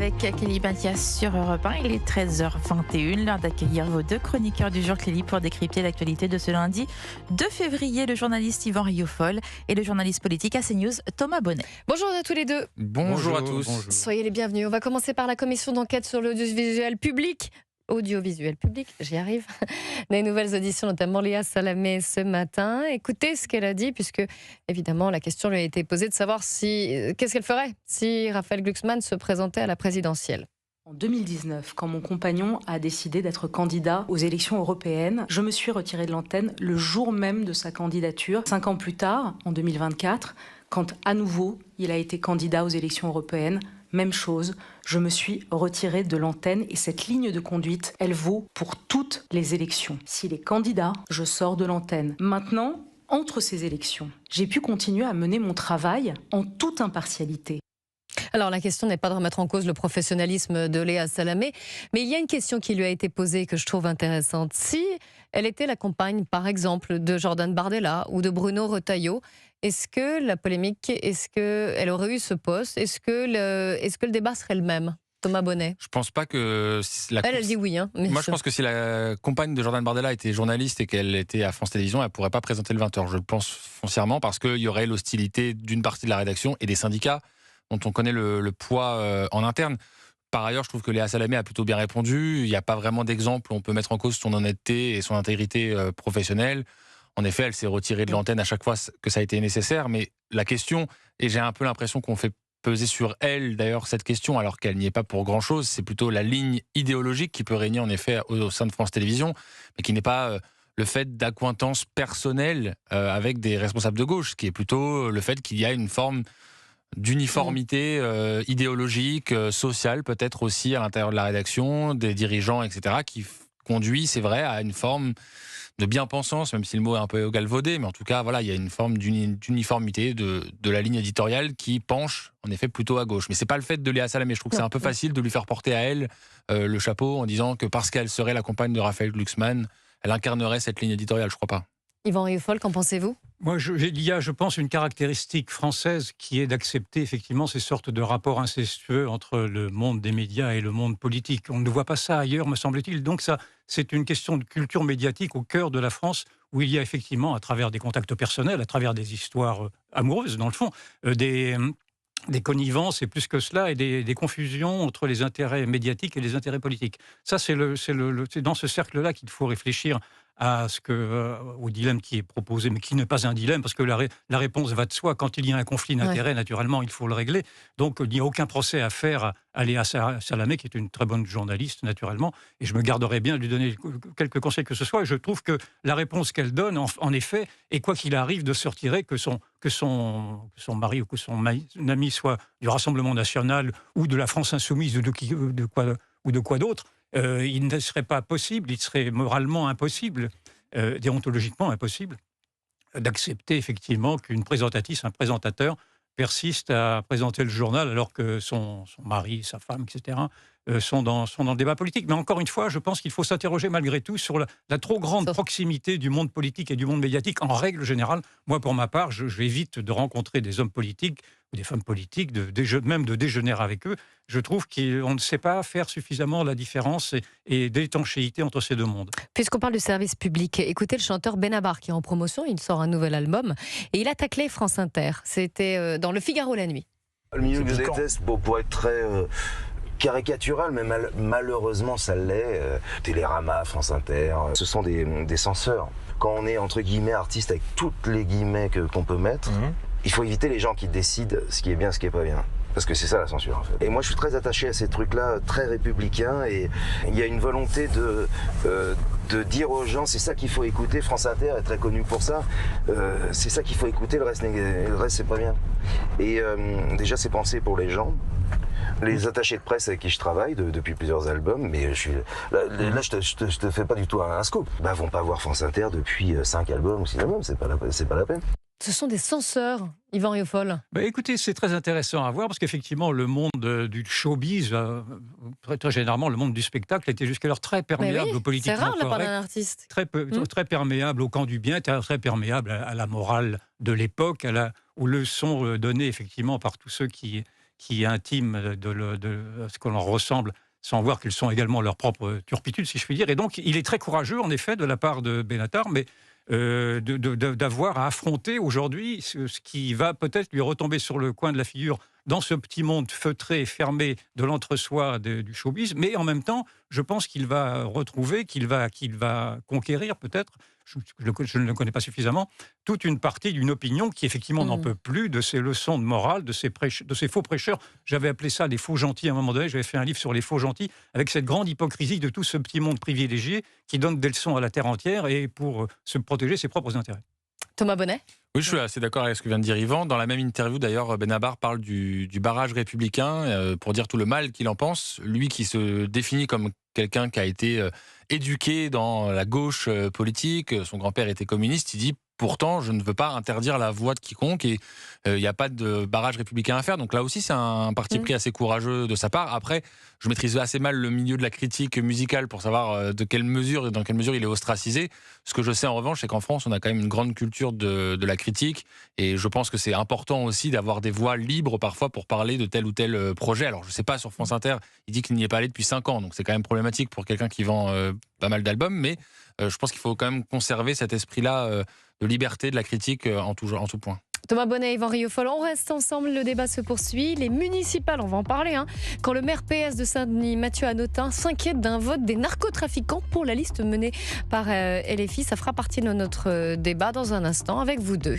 avec Clélie Mathias sur Europe 1. Il est 13h21, l'heure d'accueillir vos deux chroniqueurs du jour, Clélie, pour décrypter l'actualité de ce lundi 2 février, le journaliste Yvan Rioufol et le journaliste politique à CNews, Thomas Bonnet. Bonjour à tous les deux. Bonjour à tous. Bonjour. Soyez les bienvenus. On va commencer par la commission d'enquête sur l'audiovisuel public. J'y arrive. Des nouvelles auditions, notamment Léa Salamé ce matin. Écoutez ce qu'elle a dit, puisque évidemment la question lui a été posée de savoir qu'est-ce qu'elle ferait si Raphaël Glucksmann se présentait à la présidentielle. En 2019, quand mon compagnon a décidé d'être candidat aux élections européennes, je me suis retirée de l'antenne le jour même de sa candidature. 5 ans plus tard, en 2024, quand à nouveau il a été candidat aux élections européennes, même chose, je me suis retirée de l'antenne et cette ligne de conduite, elle vaut pour toutes les élections. S'il est candidat, je sors de l'antenne. Maintenant, entre ces élections, j'ai pu continuer à mener mon travail en toute impartialité. Alors la question n'est pas de remettre en cause le professionnalisme de Léa Salamé, mais il y a une question qui lui a été posée que je trouve intéressante. Si elle était la compagne, par exemple, de Jordan Bardella ou de Bruno Retailleau, est-ce que la polémique, est-ce qu'elle aurait eu ce poste ? Est-ce que le débat serait le même ? Thomas Bonnet. Je pense pas que... Elle dit oui. Moi, je pense que si la compagne de Jordan Bardella était journaliste et qu'elle était à France Télévisions, elle pourrait pas présenter le 20h. Je le pense foncièrement parce qu'il y aurait l'hostilité d'une partie de la rédaction et des syndicats dont on connaît le poids en interne. Par ailleurs, je trouve que Léa Salamé a plutôt bien répondu. Il n'y a pas vraiment d'exemple où on peut mettre en cause son honnêteté et son intégrité professionnelle. En effet, elle s'est retirée de l'antenne à chaque fois que ça a été nécessaire. Mais la question, et j'ai un peu l'impression qu'on fait peser sur elle, d'ailleurs, cette question, alors qu'elle n'y est pas pour grand-chose, c'est plutôt la ligne idéologique qui peut régner, en effet, au sein de France Télévisions, mais qui n'est pas le fait d'accointance personnelle avec des responsables de gauche, ce qui est plutôt le fait qu'il y a une forme d'uniformité idéologique, sociale, peut-être aussi à l'intérieur de la rédaction, des dirigeants, etc., qui conduit, c'est vrai, à une forme de bien-pensance, même si le mot est un peu galvaudé, mais en tout cas, voilà, il y a une forme d'uniformité de la ligne éditoriale qui penche, en effet, plutôt à gauche. Mais c'est pas le fait de Léa Salamé. Je trouve que c'est un peu facile de lui faire porter à elle le chapeau en disant que parce qu'elle serait la compagne de Raphaël Glucksmann, elle incarnerait cette ligne éditoriale. Je crois pas. Yvan Rioufol, qu'en pensez-vous ? Moi, il y a, je pense, une caractéristique française qui est d'accepter effectivement ces sortes de rapports incestueux entre le monde des médias et le monde politique. On ne voit pas ça ailleurs, me semble-t-il. Donc ça, c'est une question de culture médiatique au cœur de la France, où il y a effectivement, à travers des contacts personnels, à travers des histoires amoureuses, dans le fond, des connivences et plus que cela, et des confusions entre les intérêts médiatiques et les intérêts politiques. Ça, c'est dans ce cercle-là qu'il faut réfléchir au dilemme qui est proposé, mais qui n'est pas un dilemme, parce que la réponse va de soi. Quand il y a un conflit d'intérêts, naturellement, il faut le régler. Donc, il n'y a aucun procès à faire à Léa Salamé, qui est une très bonne journaliste, naturellement, et je me garderai bien de lui donner quelques conseils que ce soit. Et je trouve que la réponse qu'elle donne, en effet, est quoi qu'il arrive de se retirer, que son mari ou que son ami soit du Rassemblement national ou de la France insoumise ou de quoi d'autre, il ne serait pas possible, il serait moralement impossible, déontologiquement impossible, d'accepter effectivement qu'une présentatrice, un présentateur, persiste à présenter le journal alors que son mari, sa femme, etc., sont dans le débat politique. Mais encore une fois, je pense qu'il faut s'interroger malgré tout sur la trop grande proximité du monde politique et du monde médiatique en règle générale. Moi, pour ma part, j'évite de rencontrer des hommes politiques ou des femmes politiques, même de déjeuner avec eux. Je trouve qu'on ne sait pas faire suffisamment la différence et d'étanchéité entre ces deux mondes. Puisqu'on parle du service public, écoutez le chanteur Benabar qui est en promotion, il sort un nouvel album et il a taclé France Inter. C'était dans Le Figaro la nuit. Le milieu que je déteste, pour être très caricatural, mais malheureusement ça l'est. Télérama, France Inter, ce sont des censeurs. Quand on est entre guillemets artiste avec toutes les guillemets qu'on peut mettre, il faut éviter les gens qui décident ce qui est bien, ce qui est pas bien. Parce que c'est ça la censure en fait. Et moi je suis très attaché à ces trucs-là, très républicains, et il y a une volonté de dire aux gens c'est ça qu'il faut écouter. France Inter est très connu pour ça. C'est ça qu'il faut écouter, le reste c'est pas bien. Et déjà c'est pensé pour les gens. Les attachés de presse avec qui je travaille depuis plusieurs albums, mais là je te fais pas du tout un scoop. Vont pas voir France Inter depuis 5 albums ou 6 albums, c'est pas la peine. Ce sont des censeurs, Yvan Rioufol. Écoutez, c'est très intéressant à voir parce qu'effectivement, le monde du showbiz, très généralement, le monde du spectacle était jusqu'alors très perméable aux politiquement correct. C'est rare, la part d'un artiste. Très perméable au camp du bien, très perméable à la morale de l'époque, aux leçons données effectivement par tous ceux qui qui intiment de ce que l'on ressemble, sans voir qu'ils sont également leur propre turpitude, si je puis dire. Et donc, il est très courageux, en effet, de la part de Benatar, mais d'avoir à affronter aujourd'hui ce qui va peut-être lui retomber sur le coin de la figure dans ce petit monde feutré, fermé de l'entre-soi du showbiz. Mais en même temps, je pense qu'il va retrouver, qu'il va conquérir peut-être, je ne le connais pas suffisamment, toute une partie d'une opinion qui effectivement n'en peut plus de ces leçons de morale, de ces faux prêcheurs. J'avais appelé ça les faux gentils à un moment donné, j'avais fait un livre sur les faux gentils, avec cette grande hypocrisie de tout ce petit monde privilégié qui donne des leçons à la terre entière et pour se protéger ses propres intérêts. Thomas Bonnet? Oui, je suis assez d'accord avec ce que vient de dire Yvan. Dans la même interview, d'ailleurs, Benabar parle du barrage républicain pour dire tout le mal qu'il en pense. Lui qui se définit comme quelqu'un qui a été éduqué dans la gauche politique, son grand-père était communiste, il dit pourtant je ne veux pas interdire la voix de quiconque et il n'y a pas de barrage républicain à faire. Donc là aussi c'est un parti pris assez courageux de sa part. Après, je maîtrise assez mal le milieu de la critique musicale pour savoir dans quelle mesure il est ostracisé. Ce que je sais en revanche, c'est qu'en France on a quand même une grande culture de la critique et je pense que c'est important aussi d'avoir des voix libres parfois pour parler de tel ou tel projet. Alors je ne sais pas, sur France Inter, il dit qu'il n'y est pas allé depuis 5 ans, donc c'est quand même problématique pour quelqu'un qui vend pas mal d'albums, mais je pense qu'il faut quand même conserver cet esprit-là de liberté de la critique en tout point. Thomas Bonnet, Yvan Rioufol, on reste ensemble, le débat se poursuit. Les municipales, on va en parler. Quand le maire PS de Saint-Denis, Mathieu Hanotin, s'inquiète d'un vote des narcotrafiquants pour la liste menée par LFI, ça fera partie de notre débat dans un instant avec vous deux.